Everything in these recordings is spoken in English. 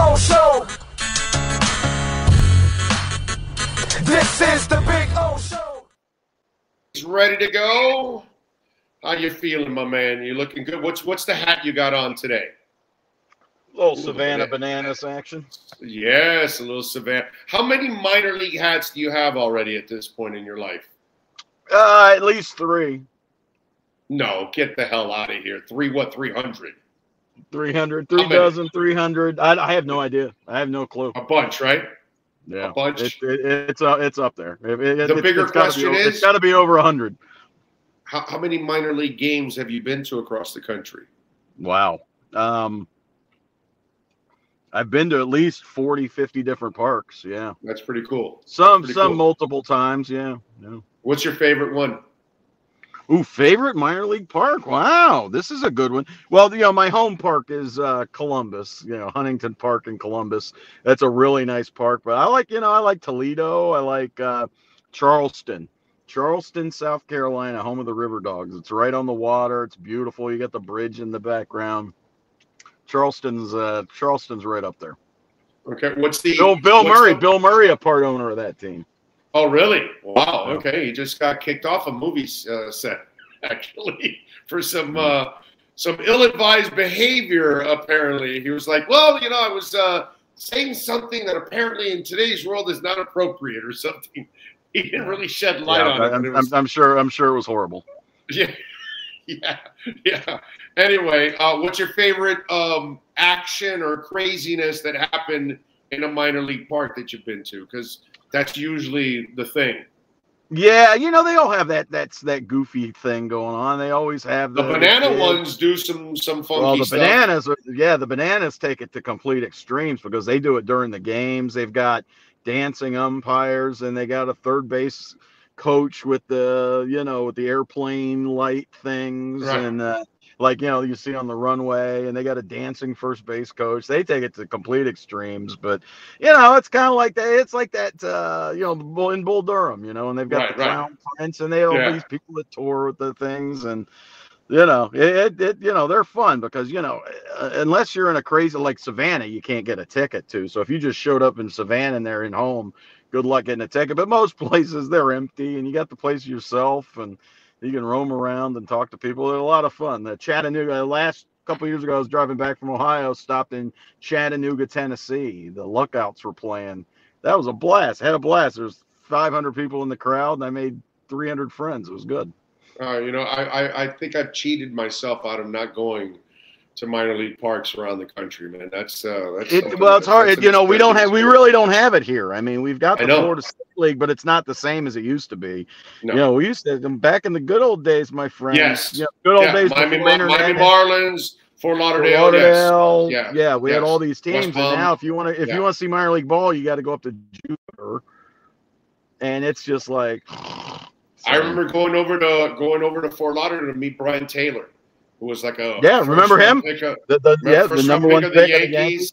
O Show. This is the Big O Show. He's ready to go. How you feeling, my man? You looking good? What's the hat you got on today? Little Savannah Bananas action. Yes, a little Savannah. How many minor league hats do you have already at this point in your life? At least 3. No, get the hell out of here. 300? 300, 3 dozen, 300. I have no idea. I have no clue. A bunch, right? Yeah, a bunch. It's up there. The bigger question is, it's got to be over 100. How many minor league games have you been to across the country? Wow. I've been to at least 40, 50 different parks. Yeah. That's pretty cool. Some multiple times. Yeah. What's your favorite one? Ooh, favorite minor league park? Wow, this is a good one. Well, my home park is Columbus. Huntington Park in Columbus. That's a really nice park. But I like Toledo. I like Charleston, South Carolina, home of the River Dogs. It's right on the water. It's beautiful. You got the bridge in the background. Charleston's right up there. Okay, what's the Bill Murray? Bill Murray, a part owner of that team. Oh, really? Wow. Okay, he just got kicked off a movie set, actually, for some ill-advised behavior. Apparently, he was like, "Well, I was saying something that apparently in today's world is not appropriate, or something." He didn't really shed light on it. I'm sure it was horrible. Yeah. Anyway, what's your favorite action or craziness that happened in a minor league park that you've been to? Because that's usually the thing. Yeah, they all have that goofy thing going on. They always have the banana ones do some funky stuff. The bananas take it to complete extremes because they do it during the games. They've got dancing umpires and they got a third base coach with the airplane light things, right. And you see on the runway, and they got a dancing first base coach. They take it to complete extremes, but it's kind of like that. It's like that in Bull Durham, and they've got the clown prince, and they have all these people that tour with the things, and they're fun because unless you're in a crazy like Savannah, you can't get a ticket to. So if you just showed up in Savannah and they're in home, good luck getting a ticket. But most places they're empty, and you got the place yourself, and you can roam around and talk to people. They're a lot of fun. The Chattanooga, last couple of years ago, I was driving back from Ohio, stopped in Chattanooga, Tennessee. The Lookouts were playing. That was a blast. Had a blast. There's 500 people in the crowd, and I made 300 friends. It was good. I think I've cheated myself out of not going to minor league parks around the country, man. It's hard. We really don't have it here. I mean, we've got the Florida State League, but it's not the same as it used to be. No. We used to back in the good old days, my friend. Yes. Good old days. Miami Marlins, Fort Lauderdale. Yes. Yeah. We had all these teams, and now if you want to see minor league ball, you got to go up to Jupiter, and it's just like. I remember going over to Fort Lauderdale to meet Brian Taylor, who was like a remember him? The number one pick of the Yankees.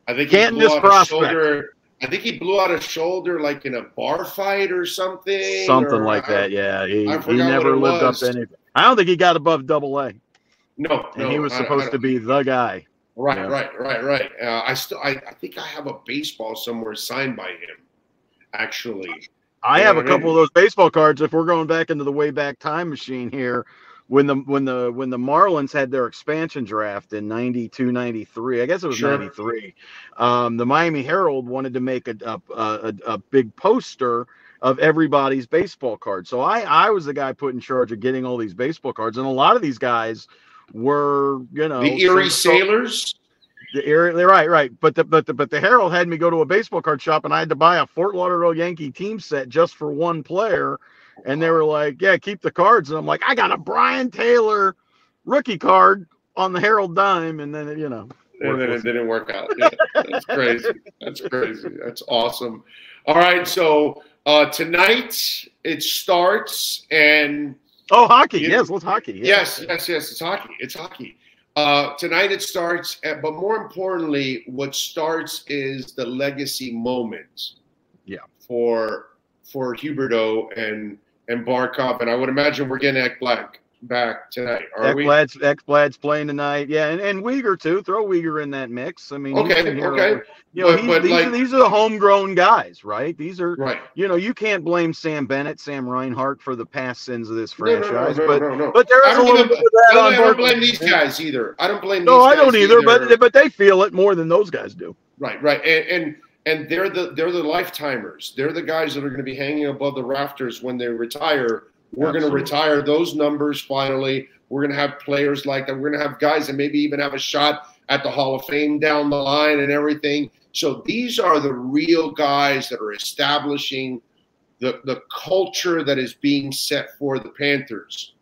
I think he blew out a shoulder. I think he blew out a shoulder like in a bar fight or something. Something like that. Yeah, he never lived up to anything. I don't think he got above Double-A. No, and he was supposed to be the guy. Right. I think I have a baseball somewhere signed by him. Actually. I have a couple of those baseball cards. If we're going back into the way back time machine here, when the Marlins had their expansion draft in 92, 93, I guess it was 93, the Miami Herald wanted to make a big poster of everybody's baseball cards. So I was the guy put in charge of getting all these baseball cards, and a lot of these guys were the Erie Sailors. Right. But the Herald had me go to a baseball card shop, and I had to buy a Fort Lauderdale Yankee team set just for one player. And they were like, "Yeah, keep the cards." And I'm like, "I got a Brian Taylor rookie card on the Herald dime," and then and then it didn't work out. Yeah, that's crazy. That's crazy. That's awesome. All right, so tonight it starts, and hockey. Yes, let's hockey. Yes, it's hockey. It's hockey. Tonight it starts, but more importantly, what starts is the legacy moment. Yeah. For Huberdeau and Barkov, and I would imagine we're getting Black back tonight, are we? Ekblad's playing tonight. Yeah, and Uyghur too. Throw Uyghur in that mix. I mean, he's been here Okay. you know, But these are the homegrown guys, right? These are right. you know, you can't blame Sam Bennett, Sam Reinhart for the past sins of this No. franchise. But there I is a don't little even, bit of that on I don't Barkley. blame these guys either. I don't blame No, these I guys don't either. But they feel it more than those guys do. Right. And they're the lifetimers. They're the guys that are going to be hanging above the rafters when they retire. We're going to retire those numbers finally. We're going to have players like that. We're going to have guys that maybe even have a shot at the Hall of Fame down the line and everything. So these are the real guys that are establishing the culture that is being set for the Panthers.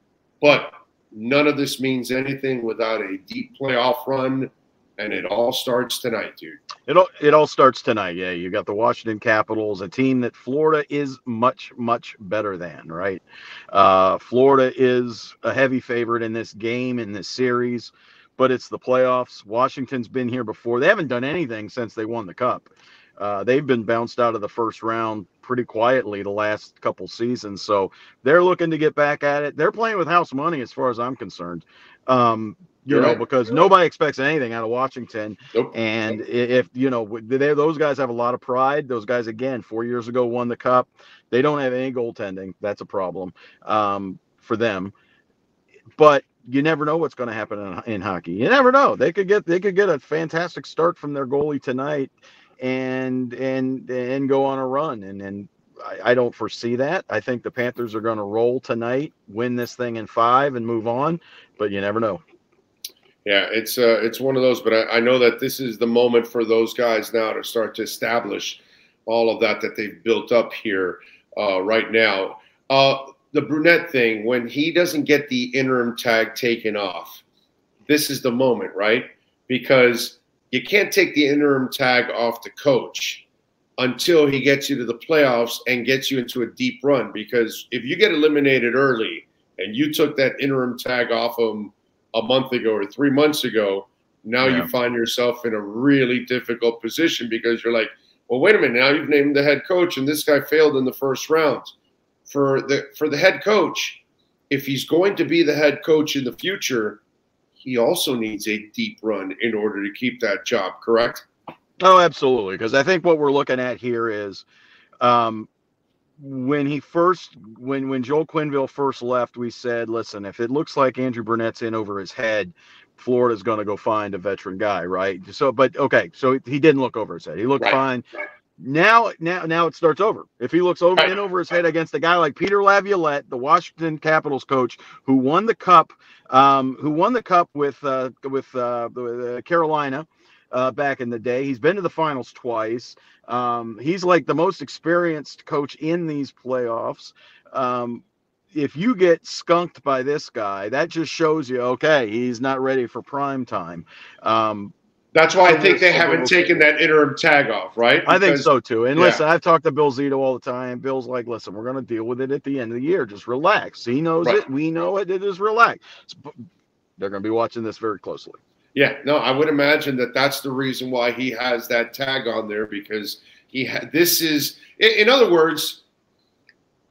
But none of this means anything without a deep playoff run. And it all starts tonight, dude. It all starts tonight. Yeah, you got the Washington Capitals, a team that Florida is much better than. Right, Florida is a heavy favorite in this game, in this series, but it's the playoffs. Washington's been here before. They haven't done anything since they won the Cup. They've been bounced out of the first round pretty quietly the last couple seasons, so they're looking to get back at it. They're playing with house money, as far as I'm concerned. You know, because nobody expects anything out of Washington. Nope. And if, you know, those guys have a lot of pride. Those guys, again, 4 years ago won the Cup. They don't have any goaltending. That's a problem for them. But you never know what's going to happen in hockey. You never know. They could get a fantastic start from their goalie tonight and go on a run. And I don't foresee that. I think the Panthers are going to roll tonight, win this thing in 5 and move on. But you never know. Yeah, it's one of those, but I know that this is the moment for those guys now to start to establish all of that they've built up here right now. The Brunette thing, when he doesn't get the interim tag taken off, this is the moment, right? Because you can't take the interim tag off the coach until he gets you to the playoffs and gets you into a deep run. Because if you get eliminated early and you took that interim tag off him a month ago or 3 months ago, now you find yourself in a really difficult position because you're like, well, wait a minute, now you've named the head coach and this guy failed in the first round. For the head coach, if he's going to be the head coach in the future, he also needs a deep run in order to keep that job, correct? Oh, absolutely. Because I think what we're looking at here is when Joel Quenneville first left, we said, listen, if it looks like Andrew Burnett's in over his head, Florida's going to go find a veteran guy, right? So he didn't look over his head. He looked fine. Now it starts over. If he looks in over his head against a guy like Peter Laviolette, the Washington Capitals coach, who won the Cup with Carolina back in the day. He's been to the finals twice. He's like the most experienced coach in these playoffs. If you get skunked by this guy, that just shows you, okay, he's not ready for prime time. That's why I think they haven't taken that interim tag off, right? I think so too. And listen, I've talked to Bill Zito all the time. Bill's like, listen, we're going to deal with it at the end of the year. Just relax. He knows it. We know it. It is relax. They're going to be watching this very closely. Yeah, no, I would imagine that's the reason why he has that tag on there, because this is, in other words,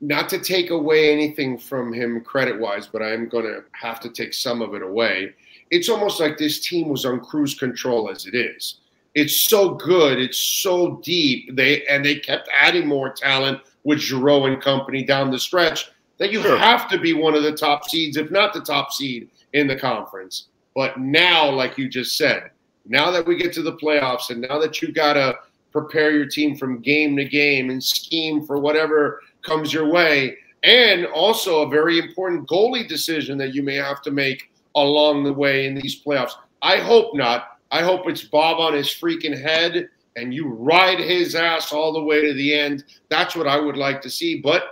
not to take away anything from him credit-wise, but I'm going to have to take some of it away. It's almost like this team was on cruise control as it is. It's so good. It's so deep. They kept adding more talent with Giroux and company down the stretch that you have to be one of the top seeds, if not the top seed in the conference. But now, like you just said, now that we get to the playoffs and now that you got to prepare your team from game to game and scheme for whatever comes your way, and also a very important goalie decision that you may have to make along the way in these playoffs. I hope not. I hope it's Bob on his freaking head and you ride his ass all the way to the end. That's what I would like to see. But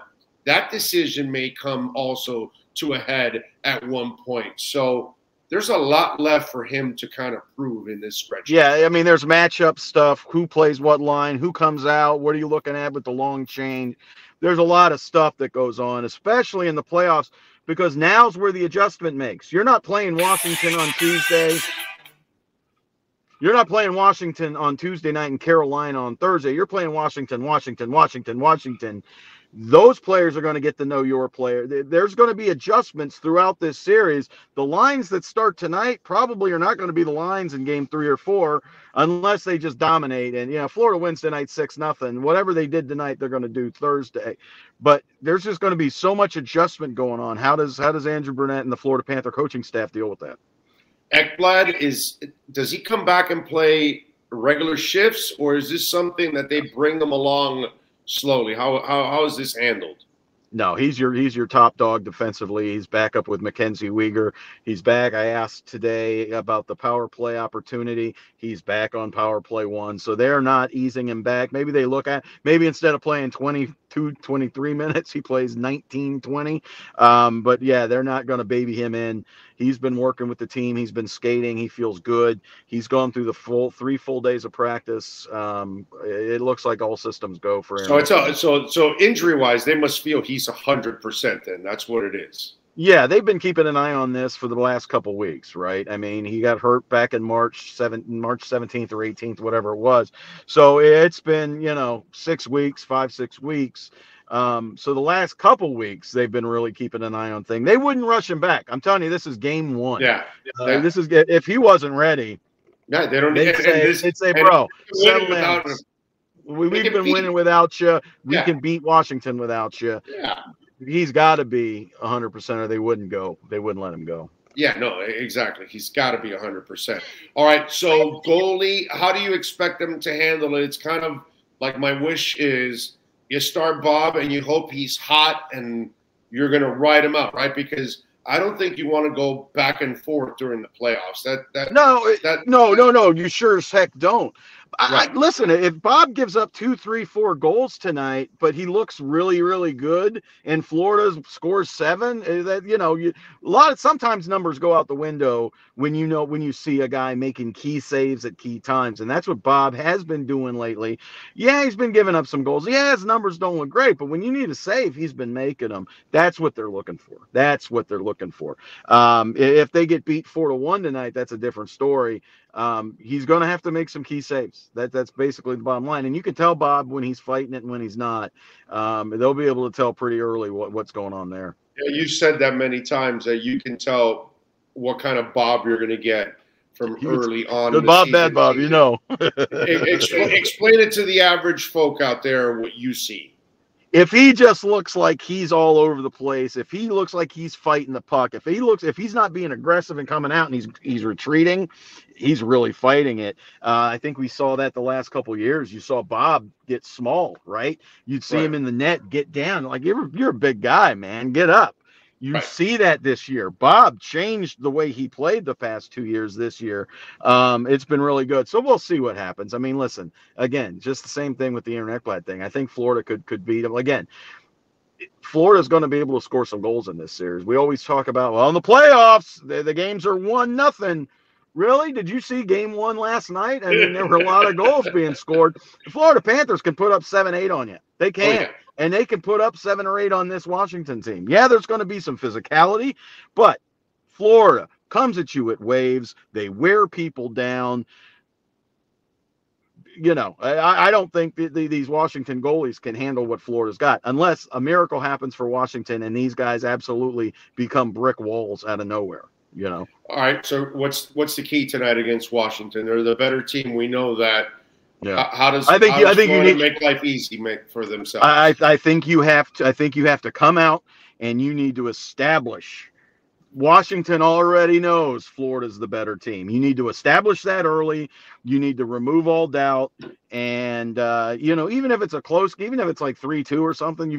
that decision may come also to a head at one point. So there's a lot left for him to kind of prove in this stretch. Yeah, I mean, there's matchup stuff. Who plays what line? Who comes out? What are you looking at with the long chain? There's a lot of stuff that goes on, especially in the playoffs, because now's where the adjustment makes. You're not playing Washington on Tuesday. You're not playing Washington on Tuesday night and Carolina on Thursday. You're playing Washington. Those players are going to get to know your player. There's going to be adjustments throughout this series. The lines that start tonight probably are not going to be the lines in game 3 or 4 unless they just dominate. And, Florida wins tonight 6-0. Whatever they did tonight, they're going to do Thursday. But there's just going to be so much adjustment going on. How does Andrew Burnett and the Florida Panther coaching staff deal with that? Ekblad, does he come back and play regular shifts, or is this something that they bring them along slowly? How is this handled? No, he's your top dog defensively. He's back up with Mackenzie Weegar. He's back. I asked today about the power play opportunity. He's back on power play 1. So they're not easing him back. Maybe instead of playing 22, 23 minutes, he plays 19, 20. But yeah, they're not going to baby him in. He's been working with the team. He's been skating. He feels good. He's gone through the 3 full days of practice. It looks like all systems go for him. So injury wise, they must feel he's 100%. Then that's what it is. Yeah, they've been keeping an eye on this for the last couple weeks, right? I mean, he got hurt back in March 17th or 18th, whatever it was. So it's been 6 weeks, 5-6 weeks. So the last couple weeks, they've been really keeping an eye on things. They wouldn't rush him back. I'm telling you, this is game 1. Yeah. This is if he wasn't ready. Yeah, they don't. They'd say, bro, settle down. We've been winning without you. We can beat Washington without you. Yeah. He's got to be 100%, or they wouldn't go. They wouldn't let him go. Yeah, no, exactly. He's got to be 100%. All right, so goalie, how do you expect them to handle it? It's kind of like my wish is you start Bob and you hope he's hot and you're going to ride him out, right? Because I don't think you want to go back and forth during the playoffs. No, you sure as heck don't. Right. Listen, if Bob gives up 2, 3, 4 goals tonight, but he looks really, really good, and Florida scores 7, sometimes numbers go out the window when you see a guy making key saves at key times, and that's what Bob has been doing lately. Yeah, he's been giving up some goals. Yeah, his numbers don't look great, but when you need a save, he's been making them. That's what they're looking for. If they get beat 4-1 tonight, that's a different story. He's going to have to make some key saves. That's basically the bottom line. And you can tell Bob when he's fighting it and when he's not. They'll be able to tell pretty early what's going on there. Yeah, you said that many times that you can tell what kind of Bob you're going to get from early on. Good Bob, bad Bob, Explain it to the average folk out there what you see. If he just looks like he's all over the place, if he looks like he's fighting the puck, if he's not being aggressive and coming out and he's retreating, he's really fighting it. I think we saw that the last couple of years. You saw Bob get small, right? You'd see him in the net, get down. Like, you're a big guy, man. Get up. You see that this year. Bob changed the way he played the past 2 years this year. It's been really good. So we'll see what happens. I mean, listen, again, just the same thing with the Aaron Ekblad thing. I think Florida could beat him. Again, Florida's going to be able to score some goals in this series. We always talk about, well, in the playoffs, the games are 1-0. Really? Did you see game 1 last night? I mean, there were a lot of goals being scored. The Florida Panthers can put up 7-8 on you. They can. Oh, yeah. And they can put up 7 or 8 on this Washington team. Yeah, there's going to be some physicality, but Florida comes at you at waves. They wear people down. I don't think these Washington goalies can handle what Florida's got unless a miracle happens for Washington and these guys absolutely become brick walls out of nowhere. All right, so what's the key tonight against Washington? They're the better team. We know that. Yeah. How does you need make life easy for themselves? I think you have to come out and you need to establish. Washington already knows Florida's the better team. You need to establish that early. You need to remove all doubt. And even if it's a close, even if it's like 3-2 or something,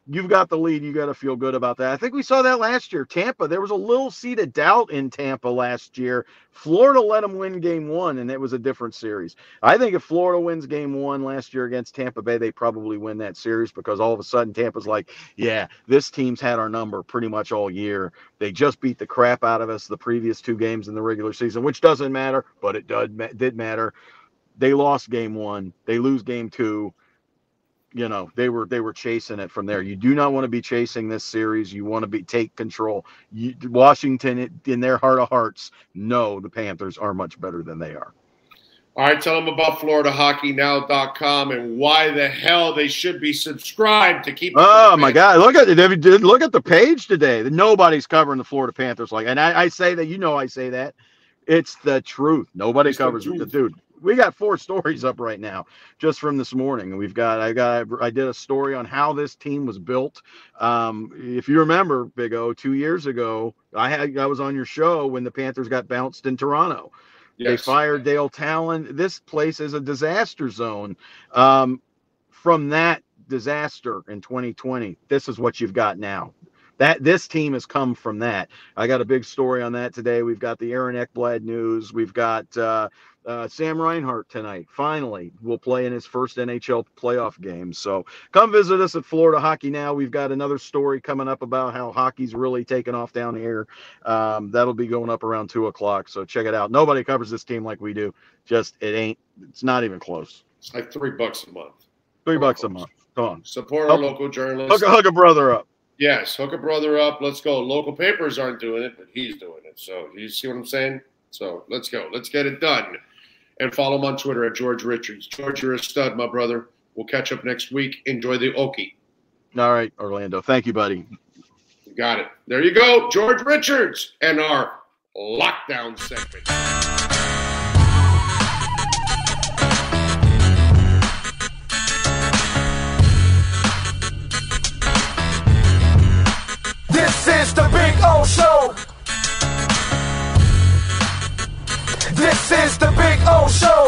you've got the lead. You got to feel good about that. I think we saw that last year. Tampa, there was a little seed of doubt in Tampa last year. Florida let them win game 1, and it was a different series. I think if Florida wins game 1 last year against Tampa Bay, they probably win that series because all of a sudden Tampa's like, yeah, this team's had our number pretty much all year. They just beat the crap out of us the previous 2 games in the regular season, which doesn't matter, but it did matter. They lost game 1. They lose game 2. They were chasing it from there. You do not want to be chasing this series. You want to take control. Washington, in their heart of hearts, know the Panthers are much better than they are. All right, tell them about FloridaHockeyNow.com and why the hell they should be subscribed to keep. Oh my God! Look at it. Look at the page today. Nobody's covering the Florida Panthers and I say that. I say that. It's the truth. Nobody covers it, dude. We got 4 stories up right now just from this morning. I did a story on how this team was built. If you remember, Big O, 2 years ago, I was on your show when the Panthers got bounced in Toronto. Yes. They fired Dale Talon. This place is a disaster zone. From that disaster in 2020, this is what you've got now. This team has come from that. I got a big story on that today. We've got the Aaron Ekblad news. We've got Sam Reinhart tonight. Finally, will play in his first NHL playoff game. So come visit us at Florida Hockey Now. We've got another story coming up about how hockey's really taken off down here. That'll be going up around 2:00. So check it out. Nobody covers this team like we do. It's not even close. It's like $3 a month. $3 a month. Come on. Support our local journalists. Hook a brother up. Yes, hook a brother up. Let's go. Local papers aren't doing it, but he's doing it. So you see what I'm saying? So let's go. Let's get it done. And follow him on Twitter at George Richards. George, you're a stud, my brother. We'll catch up next week. Enjoy the Okie. All right, Orlando. Thank you, buddy. You got it. There you go. George Richards and our lockdown segment. This is the Big O Show. This is the Big O Show.